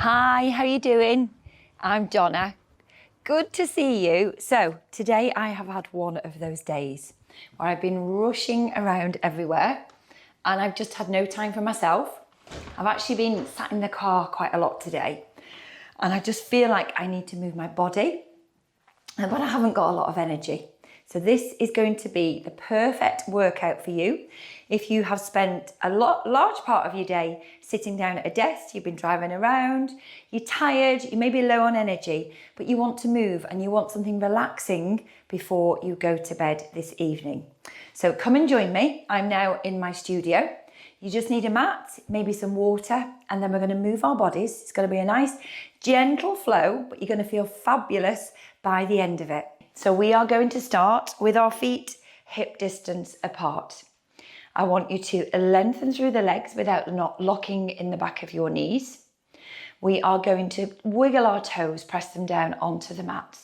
Hi, how are you doing? I'm Donna. Good to see you. So today I have had one of those days where I've been rushing around everywhere and I've just had no time for myself. I've actually been sat in the car quite a lot today and I just feel like I need to move my body, but I haven't got a lot of energy. So this is going to be the perfect workout for you. If you have spent a large part of your day sitting down at a desk, you've been driving around, you're tired, you may be low on energy, but you want to move and you want something relaxing before you go to bed this evening. So come and join me. I'm now in my studio. You just need a mat, maybe some water, and then we're going to move our bodies. It's going to be a nice, gentle flow, but you're going to feel fabulous by the end of it. So we are going to start with our feet hip distance apart. I want you to lengthen through the legs without not locking in the back of your knees. We are going to wiggle our toes, press them down onto the mat.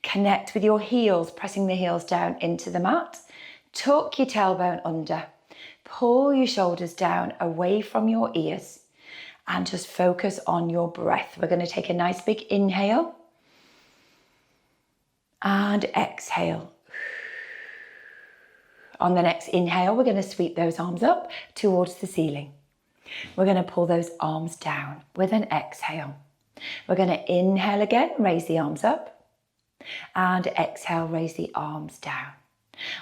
Connect with your heels, pressing the heels down into the mat. Tuck your tailbone under. Pull your shoulders down away from your ears and just focus on your breath. We're going to take a nice big inhale and exhale. On the next inhale, we're going to sweep those arms up towards the ceiling. We're going to pull those arms down with an exhale. We're going to inhale again, raise the arms up, and exhale, raise the arms down.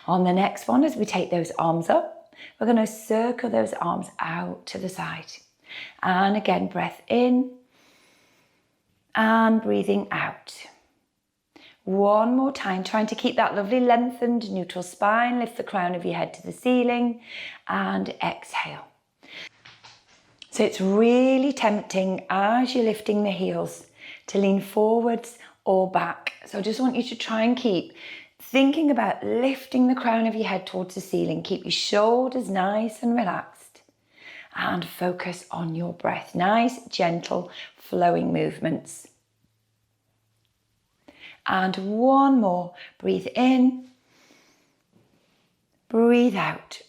On the next one, as we take those arms up, we're going to circle those arms out to the side. And again, breath in and breathing out. One more time, trying to keep that lovely lengthened neutral spine. Lift the crown of your head to the ceiling and exhale. So it's really tempting as you're lifting the heels to lean forwards or back. So I just want you to try and keep thinking about lifting the crown of your head towards the ceiling. Keep your shoulders nice and relaxed and focus on your breath. Nice, gentle, flowing movements. And one more. Breathe in. Breathe out.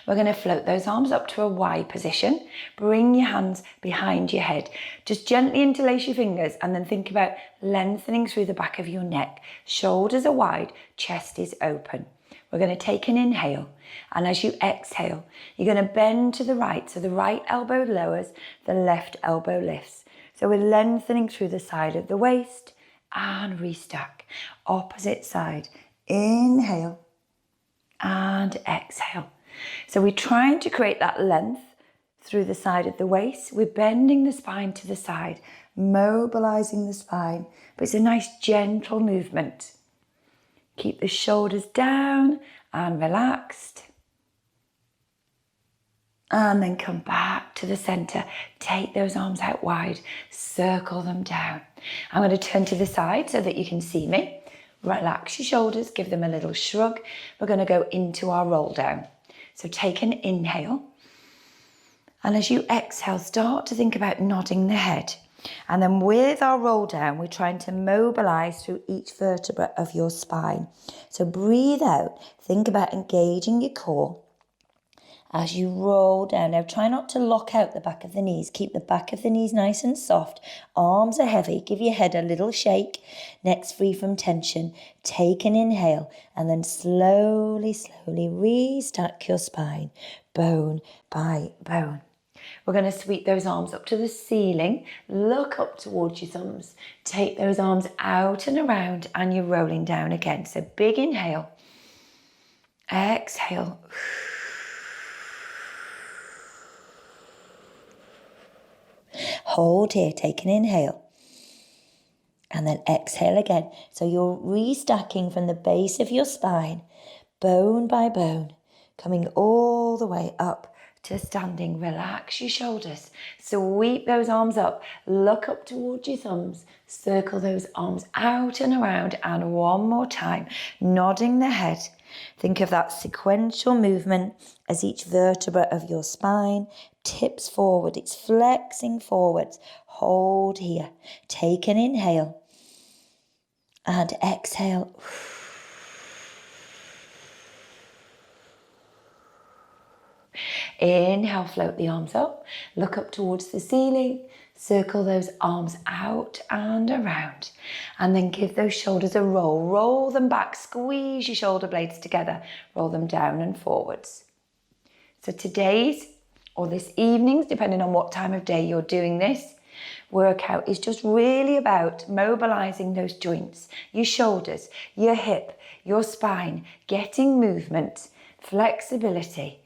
We're going to float those arms up to a Y position. Bring your hands behind your head. Just gently interlace your fingers and then think about lengthening through the back of your neck. Shoulders are wide, chest is open. We're going to take an inhale, and as you exhale, you're going to bend to the right. So the right elbow lowers, the left elbow lifts. So we're lengthening through the side of the waist and restack. Opposite side. Inhale and exhale. So we're trying to create that length through the side of the waist. We're bending the spine to the side, mobilizing the spine, but it's a nice gentle movement. Keep the shoulders down and relaxed. And then come back to the center. Take those arms out wide, circle them down. I'm going to turn to the side so that you can see me. Relax your shoulders, give them a little shrug. We're going to go into our roll down. So take an inhale. And as you exhale, start to think about nodding the head. And then with our roll down, we're trying to mobilize through each vertebra of your spine. So breathe out. Think about engaging your core as you roll down. Now try not to lock out the back of the knees. Keep the back of the knees nice and soft. Arms are heavy. Give your head a little shake. Necks free from tension. Take an inhale and then slowly restack your spine, bone by bone. We're going to sweep those arms up to the ceiling. Look up towards your thumbs. Take those arms out and around and you're rolling down again. So big inhale. Exhale. Hold here, take an inhale. And then exhale again. So you're restacking from the base of your spine, bone by bone, coming all the way up to standing. Relax your shoulders. Sweep those arms up. Look up towards your thumbs. Circle those arms out and around. And one more time, nodding the head. Think of that sequential movement as each vertebra of your spine tips forward. It's flexing forwards. Hold here. Take an inhale. And exhale. Inhale, float the arms up, look up towards the ceiling, circle those arms out and around, and then give those shoulders a roll. Roll them back, squeeze your shoulder blades together, roll them down and forwards. So today's, or this evening's, depending on what time of day you're doing this, workout is just really about mobilizing those joints, your shoulders, your hip, your spine, getting movement, flexibility,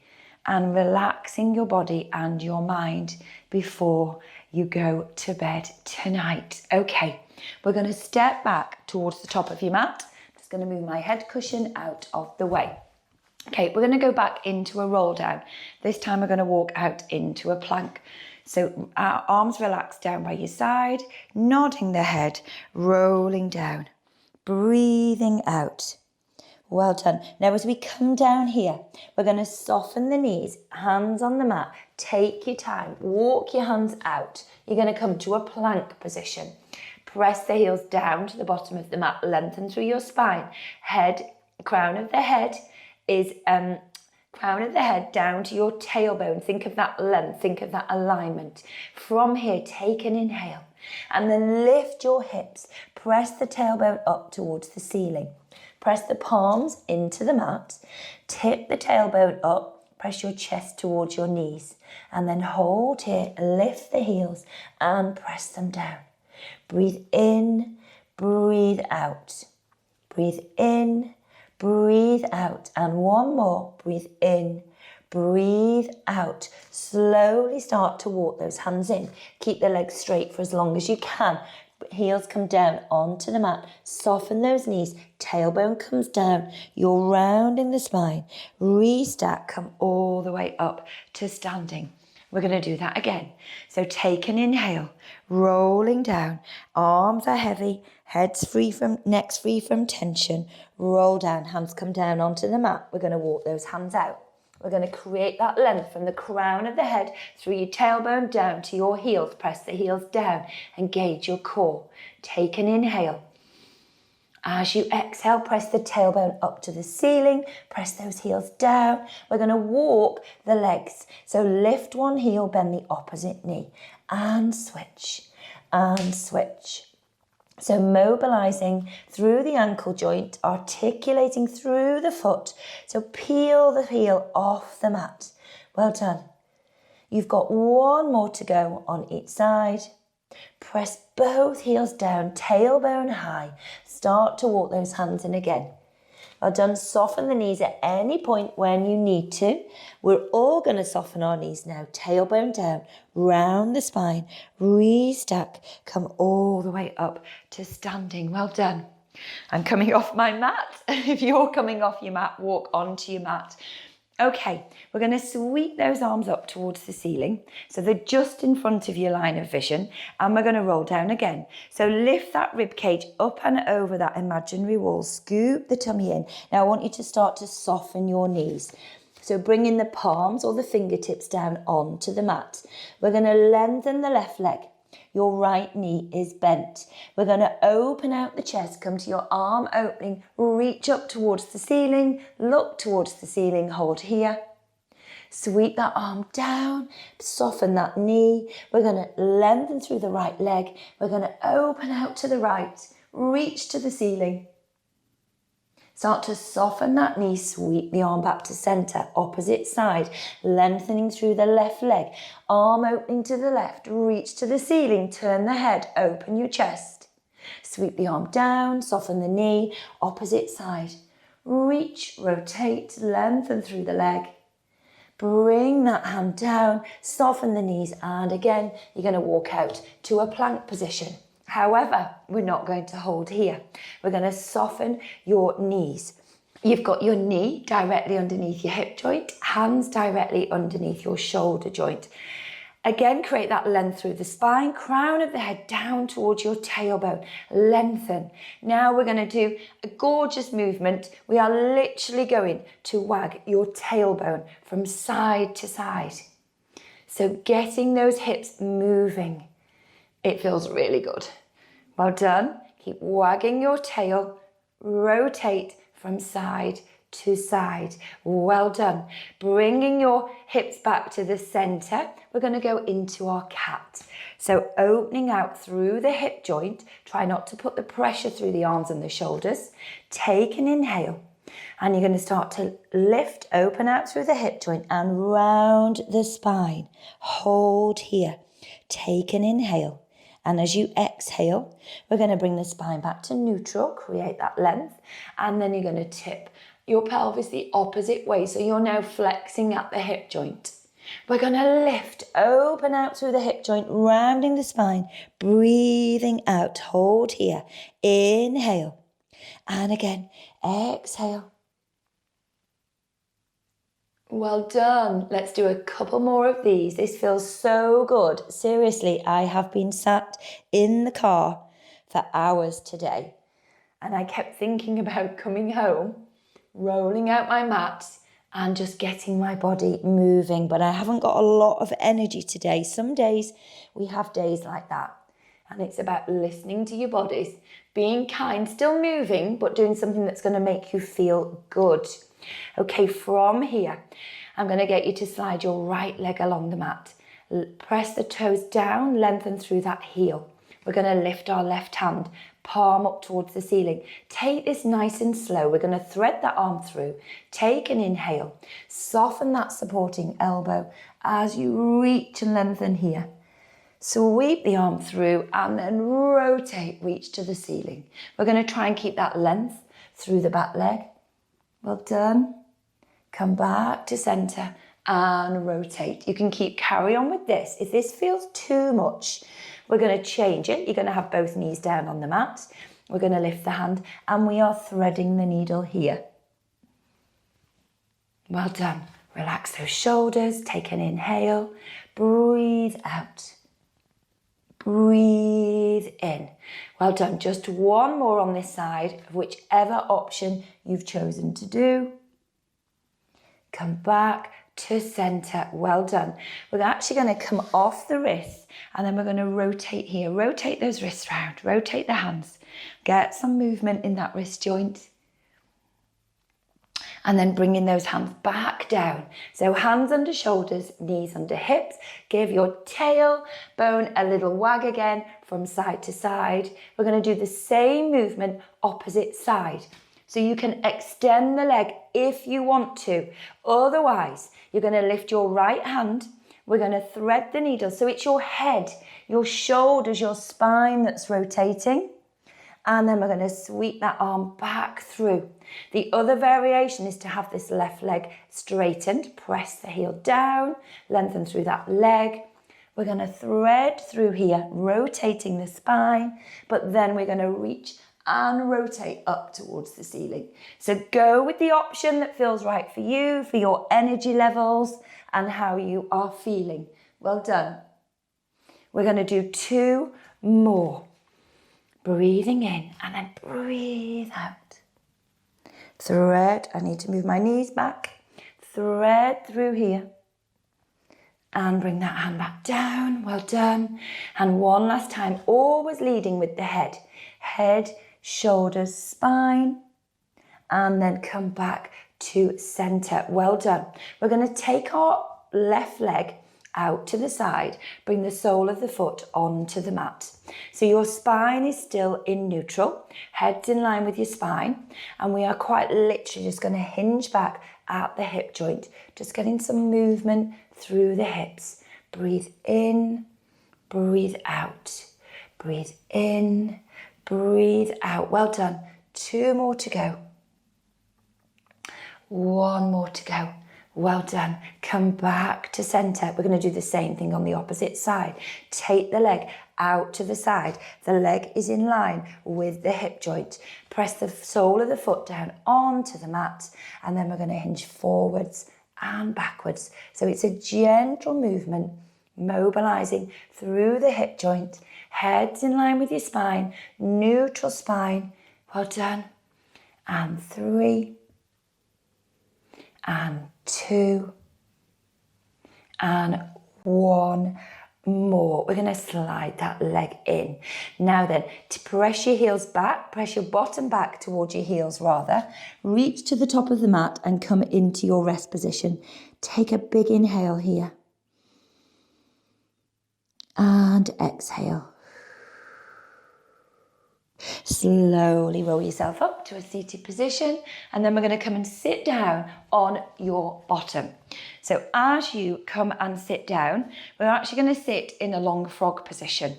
and relaxing your body and your mind before you go to bed tonight. Okay, we're going to step back towards the top of your mat. I'm just going to move my head cushion out of the way. Okay, we're going to go back into a roll down. This time we're going to walk out into a plank. So our arms relaxed down by your side, nodding the head, rolling down, breathing out. Well done. Now as we come down here, we're going to soften the knees, hands on the mat. Take your time, walk your hands out. You're going to come to a plank position. Press the heels down to the bottom of the mat, lengthen through your spine. Crown of the head is crown of the head down to your tailbone. Think of that length, think of that alignment. From here, take an inhale and then lift your hips. Press the tailbone up towards the ceiling. Press the palms into the mat. Tip the tailbone up. Press your chest towards your knees. And then hold here, lift the heels and press them down. Breathe in, breathe out. Breathe in, breathe out. And one more. Breathe in, breathe out. Slowly start to walk those hands in. Keep the legs straight for as long as you can. Heels come down onto the mat. Soften those knees. Tailbone comes down. You're rounding the spine. Restack. Come all the way up to standing. We're going to do that again. So take an inhale. Rolling down. Arms are heavy. Neck's free from tension. Roll down. Hands come down onto the mat. We're going to walk those hands out. We're going to create that length from the crown of the head through your tailbone down to your heels. Press the heels down. Engage your core. Take an inhale. As you exhale, press the tailbone up to the ceiling. Press those heels down. We're going to walk the legs. So lift one heel, bend the opposite knee. And switch. And switch. So mobilizing through the ankle joint, articulating through the foot. So peel the heel off the mat. Well done. You've got one more to go on each side. Press both heels down, tailbone high. Start to walk those hands in again. Well done. Soften the knees at any point when you need to. We're all going to soften our knees now. Tailbone down, round the spine, restack, come all the way up to standing. Well done. I'm coming off my mat. If you're coming off your mat, walk onto your mat. Okay, we're going to sweep those arms up towards the ceiling. So they're just in front of your line of vision. And we're going to roll down again. So lift that rib cage up and over that imaginary wall. Scoop the tummy in. Now I want you to start to soften your knees. So bring in the palms or the fingertips down onto the mat. We're going to lengthen the left leg. Your right knee is bent. We're going to open out the chest, come to your arm opening, reach up towards the ceiling, look towards the ceiling, hold here. Sweep that arm down, soften that knee. We're going to lengthen through the right leg. We're going to open out to the right, reach to the ceiling. Start to soften that knee, sweep the arm back to center, opposite side, lengthening through the left leg, arm opening to the left, reach to the ceiling, turn the head, open your chest. Sweep the arm down, soften the knee, opposite side, reach, rotate, lengthen through the leg. Bring that hand down, soften the knees, and again, you're going to walk out to a plank position. However, we're not going to hold here. We're going to soften your knees. You've got your knee directly underneath your hip joint, hands directly underneath your shoulder joint. Again, create that length through the spine, crown of the head down towards your tailbone. Lengthen. Now we're going to do a gorgeous movement. We are literally going to wag your tailbone from side to side. So getting those hips moving. It feels really good. Well done. Keep wagging your tail. Rotate from side to side. Well done. Bringing your hips back to the center, we're going to go into our cat. So opening out through the hip joint, try not to put the pressure through the arms and the shoulders. Take an inhale. And you're going to start to lift, open out through the hip joint and round the spine. Hold here. Take an inhale. And as you exhale, we're going to bring the spine back to neutral, create that length. And then you're going to tip your pelvis the opposite way. So you're now flexing at the hip joint. We're going to lift, open out through the hip joint, rounding the spine, breathing out. Hold here. Inhale. And again, exhale. Well done. Let's do a couple more of these. This feels so good. Seriously, I have been sat in the car for hours today. And I kept thinking about coming home, rolling out my mat and just getting my body moving. But I haven't got a lot of energy today. Some days we have days like that. And it's about listening to your bodies, being kind, still moving, but doing something that's going to make you feel good. Okay, from here, I'm going to get you to slide your right leg along the mat. Press the toes down, lengthen through that heel. We're going to lift our left hand, palm up towards the ceiling. Take this nice and slow. We're going to thread that arm through. Take an inhale. Soften that supporting elbow as you reach and lengthen here. Sweep the arm through and then rotate, reach to the ceiling. We're going to try and keep that length through the back leg. Well done. Come back to center and rotate. You can carry on with this. If this feels too much, we're going to change it. You're going to have both knees down on the mat. We're going to lift the hand and we are threading the needle here. Well done. Relax those shoulders. Take an inhale. Breathe out. Breathe in. Well done. Just one more on this side of whichever option you've chosen to do. Come back to center. Well done. We're actually going to come off the wrists and then we're going to rotate here. Rotate those wrists round. Rotate the hands. Get some movement in that wrist joint. And then bringing those hands back down. So hands under shoulders, knees under hips. Give your tailbone a little wag again from side to side. We're going to do the same movement opposite side. So you can extend the leg if you want to. Otherwise, you're going to lift your right hand. We're going to thread the needle. So it's your head, your shoulders, your spine that's rotating. And then we're going to sweep that arm back through. The other variation is to have this left leg straightened. Press the heel down, lengthen through that leg. We're going to thread through here, rotating the spine, but then we're going to reach and rotate up towards the ceiling. So go with the option that feels right for you, for your energy levels and how you are feeling. Well done. We're going to do 2 more. Breathing in and then breathe out. Thread, I need to move my knees back. Thread through here. And bring that hand back down. Well done. And one last time, always leading with the head. Head, shoulders, spine. And then come back to center. Well done. We're going to take our left leg out to the side, bring the sole of the foot onto the mat. So your spine is still in neutral, head's in line with your spine, and we are quite literally just going to hinge back at the hip joint, just getting some movement through the hips. Breathe in, breathe out, breathe in, breathe out. Well done. 2 more to go. 1 more to go. Well done. Come back to center. We're going to do the same thing on the opposite side. Take the leg out to the side. The leg is in line with the hip joint. Press the sole of the foot down onto the mat, and then we're going to hinge forwards and backwards. So it's a gentle movement, mobilizing through the hip joint. Head's in line with your spine, neutral spine. Well done. And 3. And 2 and 1 more. We're going to slide that leg in. Now then, to press your heels back, press your bottom back towards your heels rather. Reach to the top of the mat and come into your rest position. Take a big inhale here. And exhale. Slowly roll yourself up to a seated position, and then we're going to come and sit down on your bottom. So as you come and sit down, we're actually going to sit in a long frog position.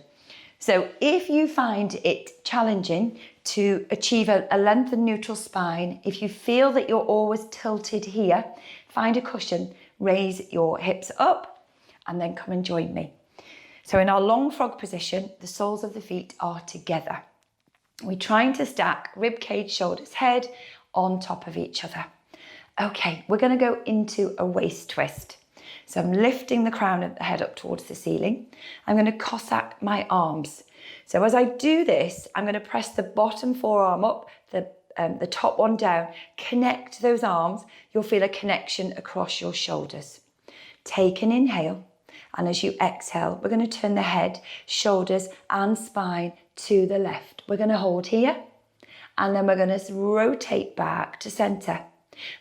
So if you find it challenging to achieve a lengthened neutral spine, if you feel that you're always tilted here, find a cushion, raise your hips up, and then come and join me. So in our long frog position, the soles of the feet are together. We're trying to stack rib cage, shoulders, head on top of each other. Okay, we're going to go into a waist twist. So I'm lifting the crown of the head up towards the ceiling. I'm going to Cossack my arms. So as I do this, I'm going to press the bottom forearm up, the top one down, connect those arms. You'll feel a connection across your shoulders. Take an inhale. And as you exhale, we're going to turn the head, shoulders and spine to the left. We're going to hold here and then we're going to rotate back to center.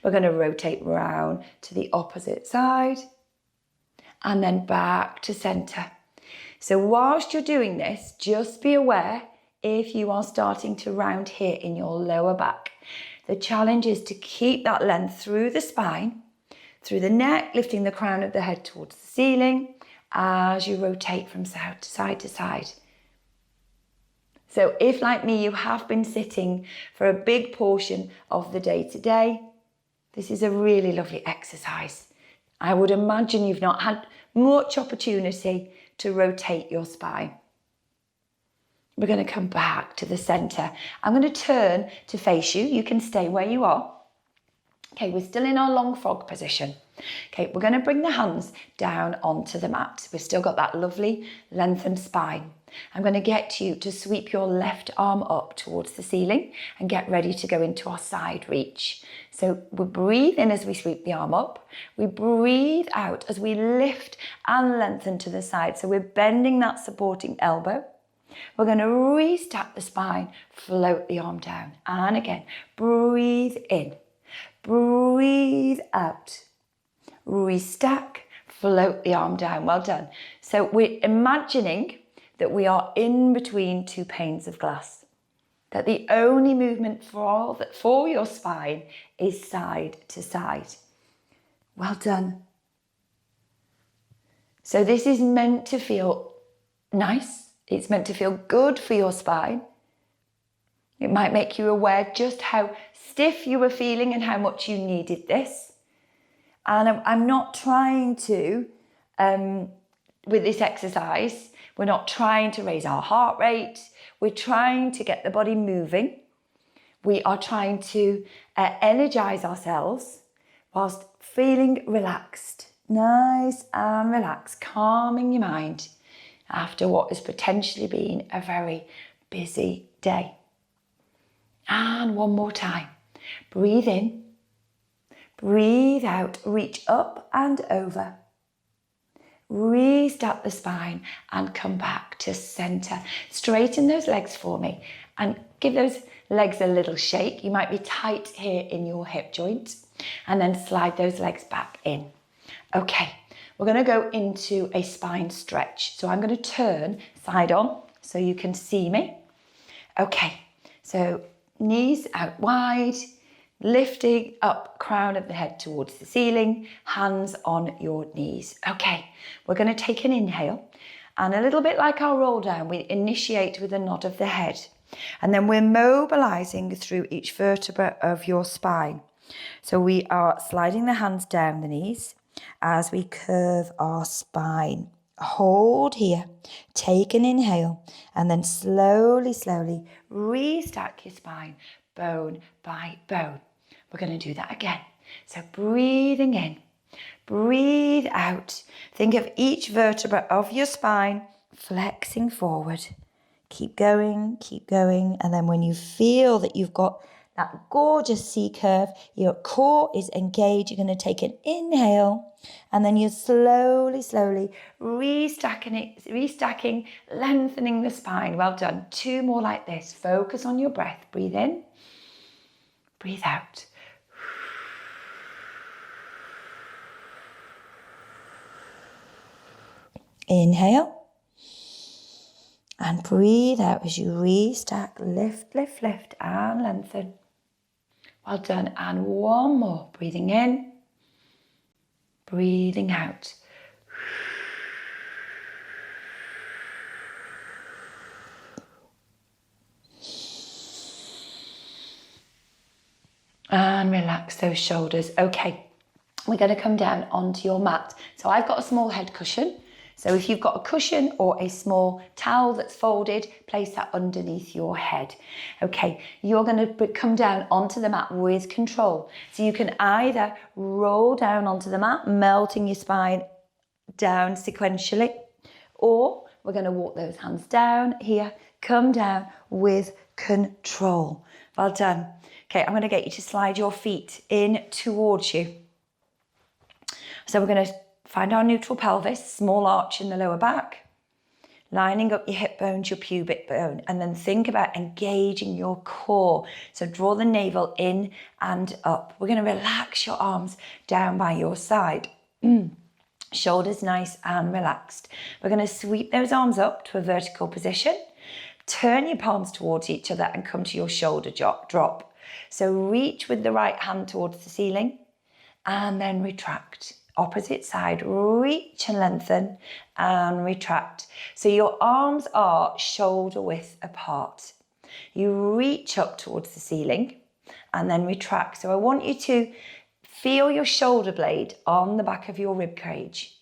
We're going to rotate round to the opposite side and then back to center. So whilst you're doing this, just be aware if you are starting to round here in your lower back. The challenge is to keep that length through the spine, through the neck, lifting the crown of the head towards the ceiling as you rotate from side to side. So if, like me, you have been sitting for a big portion of the day today, this is a really lovely exercise. I would imagine you've not had much opportunity to rotate your spine. We're going to come back to the center. I'm going to turn to face you. You can stay where you are. Okay, we're still in our long frog position. Okay, we're going to bring the hands down onto the mat. We've still got that lovely lengthened spine. I'm going to get you to sweep your left arm up towards the ceiling and get ready to go into our side reach. So we breathe in as we sweep the arm up. We breathe out as we lift and lengthen to the side. So we're bending that supporting elbow. We're going to restack the spine, float the arm down. And again, breathe in, breathe out. Restack, float the arm down. Well done. So we're imagining that we are in between two panes of glass, that the only movement for your spine is side to side. Well done. So this is meant to feel nice. It's meant to feel good for your spine. It might make you aware just how stiff you were feeling and how much you needed this. And I'm not trying to, with this exercise, we're not trying to raise our heart rate. We're trying to get the body moving. We are trying to energize ourselves whilst feeling relaxed, nice and relaxed, calming your mind after what has potentially been a very busy day. And one more time. Breathe in. Breathe out, reach up and over. Restart the spine and come back to center. Straighten those legs for me and give those legs a little shake. You might be tight here in your hip joint and then slide those legs back in. Okay, we're going to go into a spine stretch. So I'm going to turn side on so you can see me. Okay, so knees out wide. Lifting up crown of the head towards the ceiling, hands on your knees. Okay, we're going to take an inhale and a little bit like our roll down, we initiate with a nod of the head and then we're mobilizing through each vertebra of your spine. So we are sliding the hands down the knees as we curve our spine. Hold here, take an inhale and then slowly restack your spine bone by bone. We're going to do that again. So breathing in, breathe out. Think of each vertebra of your spine flexing forward. Keep going. And then when you feel that you've got that gorgeous C curve. Your core is engaged. You're going to take an inhale, and then you're slowly restacking, lengthening the spine. Well done. 2 more like this. Focus on your breath. Breathe in, breathe out. Inhale. And breathe out as you restack, lift, and lengthen. Well done. And 1 more. Breathing in, breathing out. And relax those shoulders. Okay, we're going to come down onto your mat. So I've got a small head cushion. So if you've got a cushion or a small towel that's folded, place that underneath your head. Okay, you're going to come down onto the mat with control. So you can either roll down onto the mat, melting your spine down sequentially, or we're going to walk those hands down here, come down with control. Well done. Okay, I'm going to get you to slide your feet in towards you. So we're going to find our neutral pelvis, small arch in the lower back, lining up your hip bones, your pubic bone, and then think about engaging your core. So draw the navel in and up. We're going to relax your arms down by your side. Shoulders nice and relaxed. We're going to sweep those arms up to a vertical position. Turn your palms towards each other and come to your shoulder drop. So reach with the right hand towards the ceiling and then retract. Opposite side, reach and lengthen and retract. So your arms are shoulder width apart. You reach up towards the ceiling and then retract. So I want you to feel your shoulder blade on the back of your rib cage,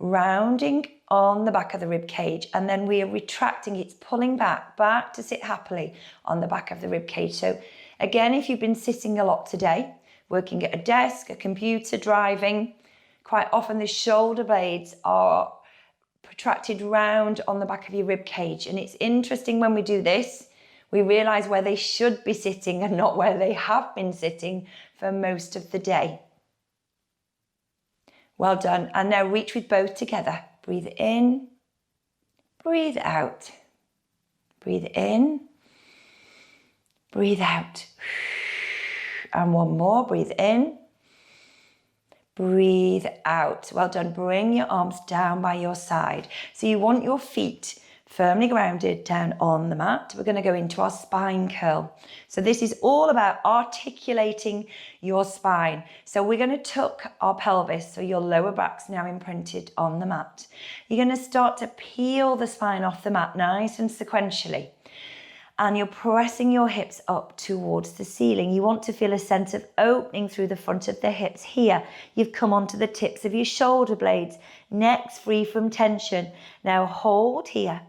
rounding on the back of the rib cage, and then we are retracting. It's pulling back to sit happily on the back of the rib cage. So again, if you've been sitting a lot today, working at a desk, a computer, driving, quite often the shoulder blades are protracted round on the back of your rib cage. And it's interesting when we do this, we realise where they should be sitting and not where they have been sitting for most of the day. Well done. And now reach with both together. Breathe in, breathe out. Breathe in, breathe out. And 1 more. Breathe in, breathe out. Well done. Bring your arms down by your side. So you want your feet firmly grounded down on the mat. We're going to go into our spine curl. So this is all about articulating your spine. So we're going to tuck our pelvis, so your lower back's now imprinted on the mat. You're going to start to peel the spine off the mat nice and sequentially. And you're pressing your hips up towards the ceiling. You want to feel a sense of opening through the front of the hips here. You've come onto the tips of your shoulder blades. Neck's free from tension. Now hold here.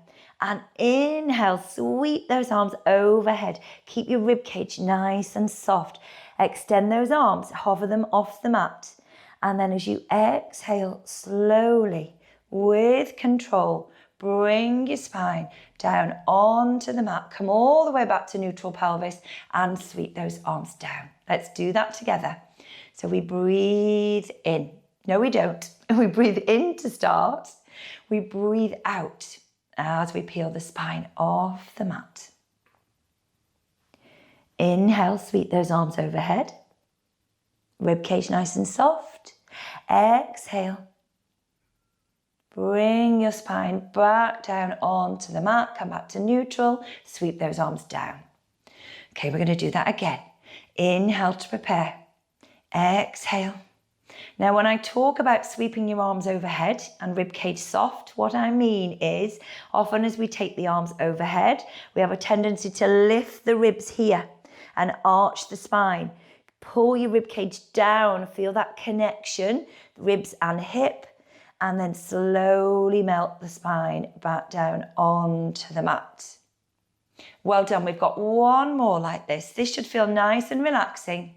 And inhale, sweep those arms overhead. Keep your rib cage nice and soft. Extend those arms, hover them off the mat. And then as you exhale slowly, with control, bring your spine down onto the mat. Come all the way back to neutral pelvis and sweep those arms down. Let's do that together. So we breathe in. No, we don't. We breathe in to start. We breathe out as we peel the spine off the mat. Inhale, sweep those arms overhead. Rib cage nice and soft. Exhale. Bring your spine back down onto the mat. Come back to neutral. Sweep those arms down. Okay, we're going to do that again. Inhale to prepare. Exhale. Now, when I talk about sweeping your arms overhead and rib cage soft, what I mean is often as we take the arms overhead, we have a tendency to lift the ribs here and arch the spine. Pull your rib cage down, feel that connection, ribs and hip, and then slowly melt the spine back down onto the mat. Well done. We've got 1 more like this. This should feel nice and relaxing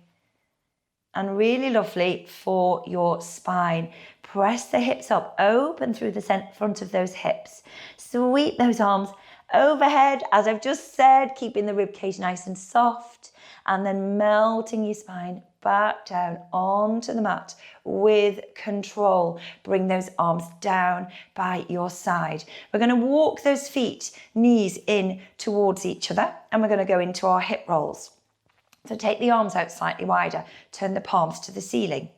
and really lovely for your spine. Press the hips up, open through the front of those hips. Sweep those arms overhead, as I've just said, keeping the rib cage nice and soft. and then melting your spine back down onto the mat with control. Bring those arms down by your side. We're going to walk those feet, knees in towards each other, and we're going to go into our hip rolls. So take the arms out slightly wider, turn the palms to the ceiling.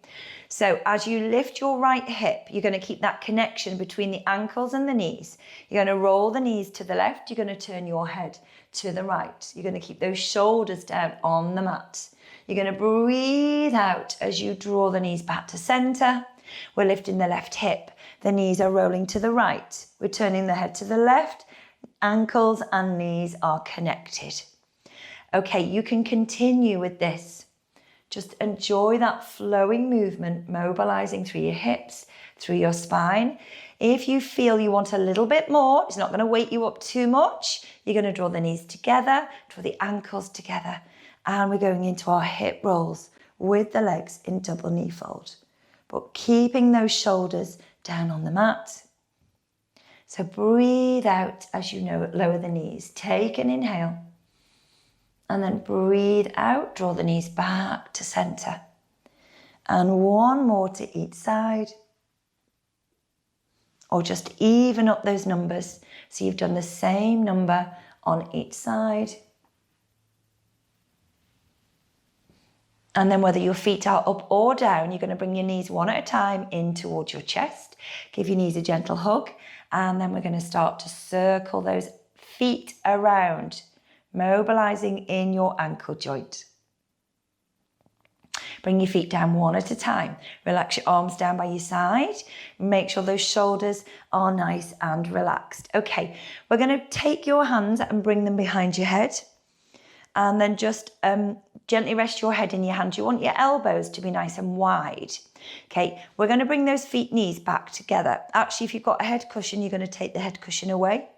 So as you lift your right hip, you're going to keep that connection between the ankles and the knees. You're going to roll the knees to the left. You're going to turn your head to the right. You're going to keep those shoulders down on the mat. You're going to breathe out as you draw the knees back to center. We're lifting the left hip. The knees are rolling to the right. We're turning the head to the left. Ankles and knees are connected. Okay, you can continue with this. Just enjoy that flowing movement, mobilizing through your hips, through your spine. If you feel you want a little bit more, it's not going to wake you up too much. You're going to draw the knees together, draw the ankles together, and we're going into our hip rolls with the legs in double knee fold, but keeping those shoulders down on the mat. So breathe out as you lower the knees. Take an inhale. And then breathe out, draw the knees back to center. And one more to each side. Or just even up those numbers. So you've done the same number on each side. And then whether your feet are up or down, you're going to bring your knees one at a time in towards your chest. Give your knees a gentle hug. And then we're going to start to circle those feet around, mobilizing in your ankle joint. Bring your feet down one at a time. Relax your arms down by your side. Make sure those shoulders are nice and relaxed. Okay, we're going to take your hands and bring them behind your head. And then just gently rest your head in your hands. You want your elbows to be nice and wide. Okay, we're going to bring those feet, knees back together. Actually, if you've got a head cushion, you're going to take the head cushion away.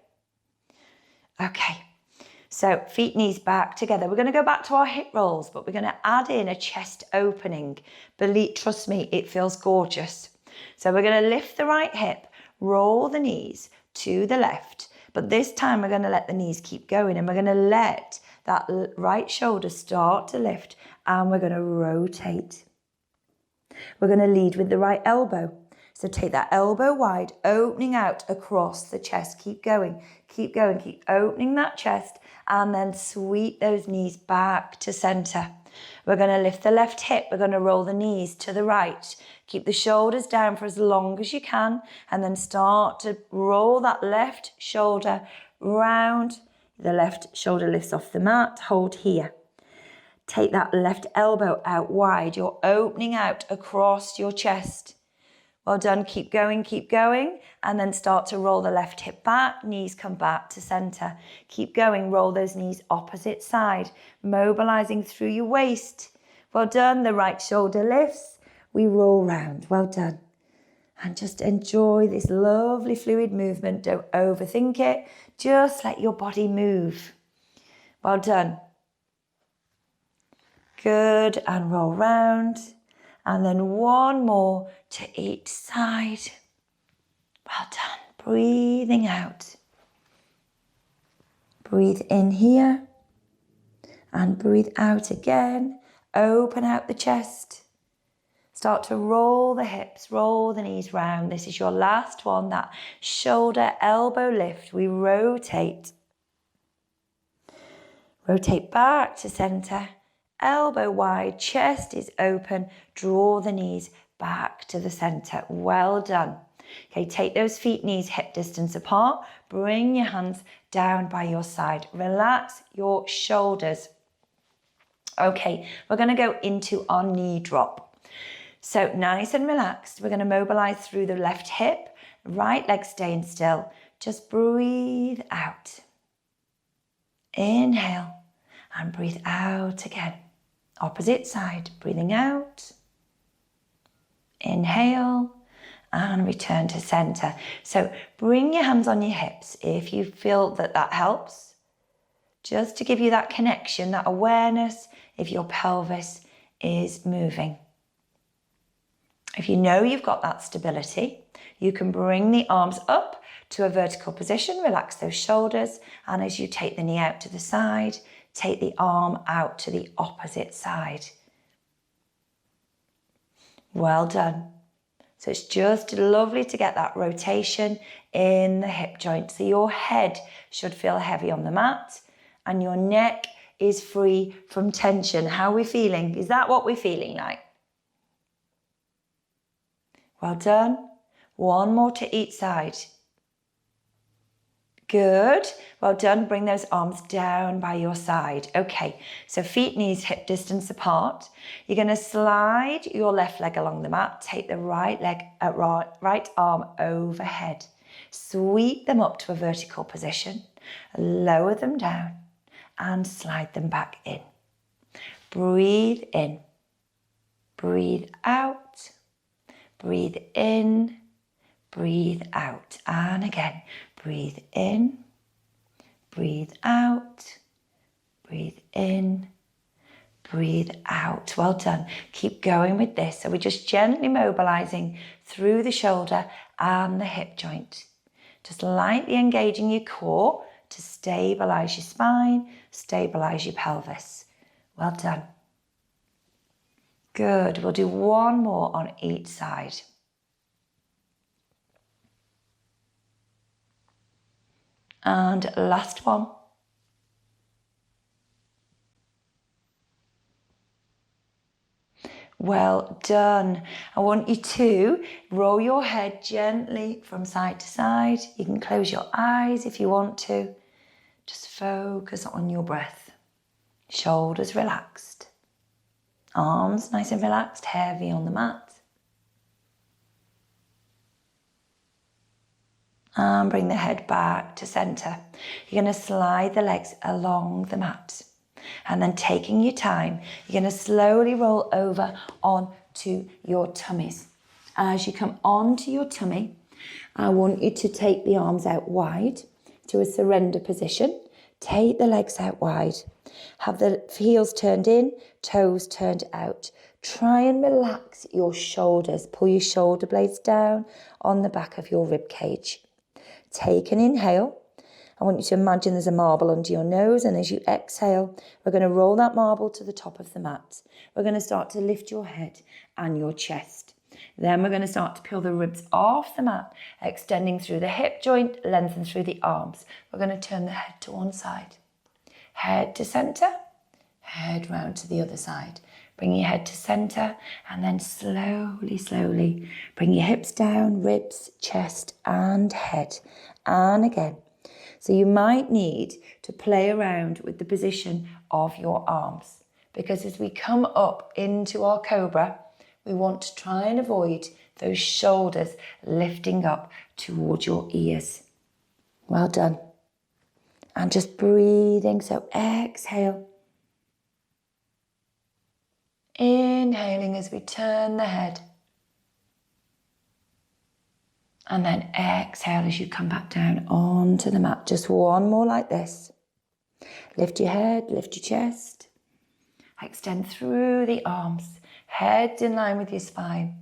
Okay. So feet, knees back together. We're going to go back to our hip rolls, but we're going to add in a chest opening. Trust me, it feels gorgeous. So we're going to lift the right hip, roll the knees to the left. But this time we're going to let the knees keep going, and we're going to let that right shoulder start to lift, and we're going to rotate. We're going to lead with the right elbow. So take that elbow wide, opening out across the chest. Keep going, keep going, keep opening that chest, and then sweep those knees back to center. We're going to lift the left hip. We're going to roll the knees to the right. Keep the shoulders down for as long as you can, and then start to roll that left shoulder round. The left shoulder lifts off the mat. Hold here. Take that left elbow out wide. You're opening out across your chest. Well done, keep going, and then start to roll the left hip back, knees come back to center. Keep going, roll those knees opposite side, mobilizing through your waist. Well done, the right shoulder lifts, we roll round, well done. And just enjoy this lovely fluid movement, don't overthink it, just let your body move. Well done. Good, and roll round. And then one more to each side. Well done. Breathing out. Breathe in here. And breathe out again. Open out the chest. Start to roll the hips, roll the knees round. This is your last one, that shoulder elbow lift. We rotate. Rotate back to center. Elbow wide, chest is open, draw the knees back to the center. Well done. Okay, take those feet, knees hip distance apart. Bring your hands down by your side. Relax your shoulders. Okay, we're going to go into our knee drop. So nice and relaxed. We're going to mobilize through the left hip, right leg staying still. Just breathe out. Inhale and breathe out again. Opposite side, breathing out. Inhale and return to center. So bring your hands on your hips if you feel that helps. Just to give you that connection, that awareness if your pelvis is moving. If you know you've got that stability, you can bring the arms up to a vertical position, relax those shoulders, and as you take the knee out to the side, take the arm out to the opposite side. Well done. So it's just lovely to get that rotation in the hip joint. So your head should feel heavy on the mat and your neck is free from tension. How are we feeling? Is that what we're feeling like? Well done. One more to each side. Good. Well done. Bring those arms down by your side. Okay, so feet, knees, hip distance apart. You're going to slide your left leg along the mat. Take the right arm overhead. Sweep them up to a vertical position. Lower them down and slide them back in. Breathe in. Breathe out. Breathe in. Breathe out. And again. Breathe in, breathe out, breathe in, breathe out. Well done. Keep going with this. So we're just gently mobilizing through the shoulder and the hip joint. Just lightly engaging your core to stabilize your spine, stabilize your pelvis. Well done. Good. We'll do one more on each side. And last one. Well done. I want you to roll your head gently from side to side. You can close your eyes if you want to. Just focus on your breath. Shoulders relaxed. Arms nice and relaxed, heavy on the mat. And bring the head back to center. You're going to slide the legs along the mat. And then taking your time, you're going to slowly roll over onto your tummies. As you come onto your tummy, I want you to take the arms out wide to a surrender position. Take the legs out wide. Have the heels turned in, toes turned out. Try and relax your shoulders. Pull your shoulder blades down on the back of your rib cage. Take an inhale. I want you to imagine there's a marble under your nose, and as you exhale, we're going to roll that marble to the top of the mat. We're going to start to lift your head and your chest. Then we're going to start to peel the ribs off the mat, extending through the hip joint, lengthen through the arms. We're going to turn the head to one side. Head to center, head round to the other side. Bring your head to center and then slowly, slowly bring your hips down, ribs, chest and head. And again. So you might need to play around with the position of your arms, because as we come up into our cobra, we want to try and avoid those shoulders lifting up towards your ears. Well done. And just breathing. So exhale. Inhaling as we turn the head. And then exhale as you come back down onto the mat. Just one more like this. Lift your head, lift your chest. Extend through the arms. Head in line with your spine.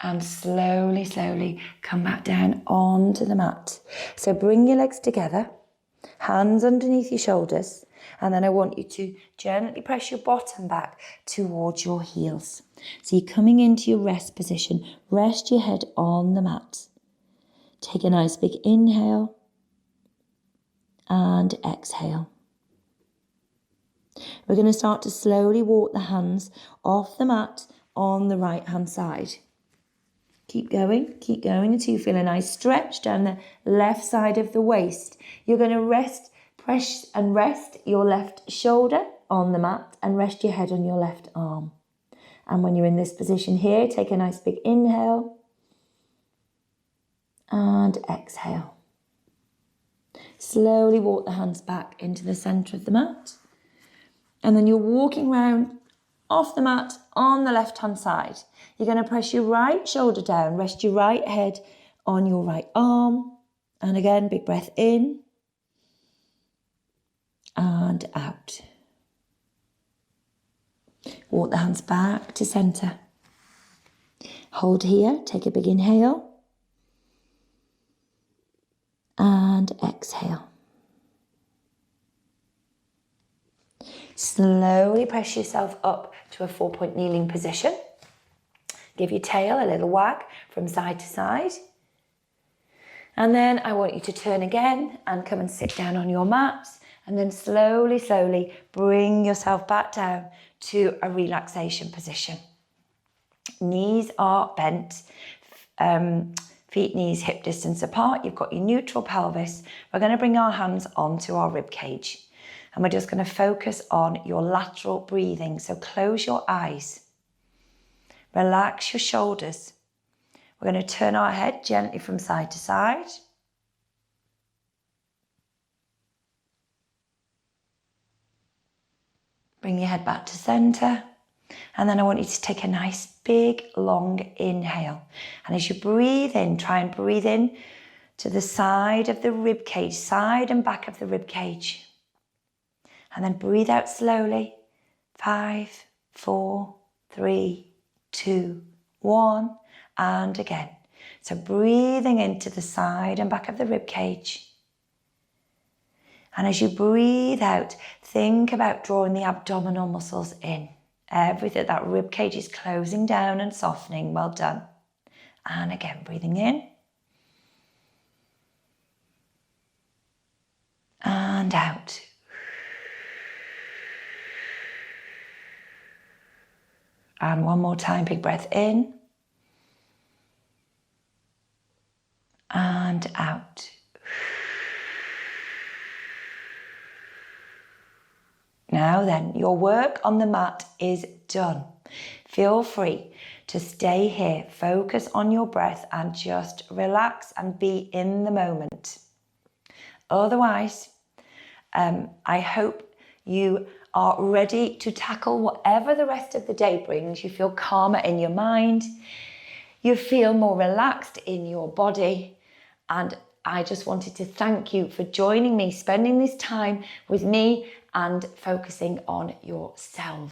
And slowly, slowly come back down onto the mat. So bring your legs together. Hands underneath your shoulders. And then I want you to gently press your bottom back towards your heels. So you're coming into your rest position. Rest your head on the mat. Take a nice big inhale and exhale. We're going to start to slowly walk the hands off the mat on the right hand side. Keep going until you feel a nice stretch down the left side of the waist. You're going to press and rest your left shoulder on the mat and rest your head on your left arm. And when you're in this position here, take a nice big inhale and exhale. Slowly walk the hands back into the center of the mat. And then you're walking round off the mat on the left hand side. You're going to press your right shoulder down, rest your right head on your right arm. And again, big breath in and out. Walk the hands back to center. Hold here, take a big inhale and exhale. Slowly press yourself up to a 4-point kneeling position. Give your tail a little wag from side to side. And then I want you to turn again and come and sit down on your mat. And then slowly, slowly bring yourself back down to a relaxation position. Knees are bent, feet, knees, hip distance apart. You've got your neutral pelvis. We're going to bring our hands onto our rib cage. And we're just going to focus on your lateral breathing. So close your eyes. Relax your shoulders. We're going to turn our head gently from side to side. Bring your head back to center. And then I want you to take a nice big long inhale. And as you breathe in, try and breathe in to the side of the rib cage, side and back of the rib cage. And then breathe out slowly. 5, 4, 3, 2, 1. And again. So breathing into the side and back of the rib cage. And as you breathe out, think about drawing the abdominal muscles in. Everything, that rib cage is closing down and softening. Well done. And again, breathing in. And out. And one more time, big breath in. And out. Now then, your work on the mat is done. Feel free to stay here, focus on your breath and just relax and be in the moment. Otherwise, I hope you are ready to tackle whatever the rest of the day brings. You feel calmer in your mind, you feel more relaxed in your body, and I just wanted to thank you for joining me, spending this time with me and focusing on yourself.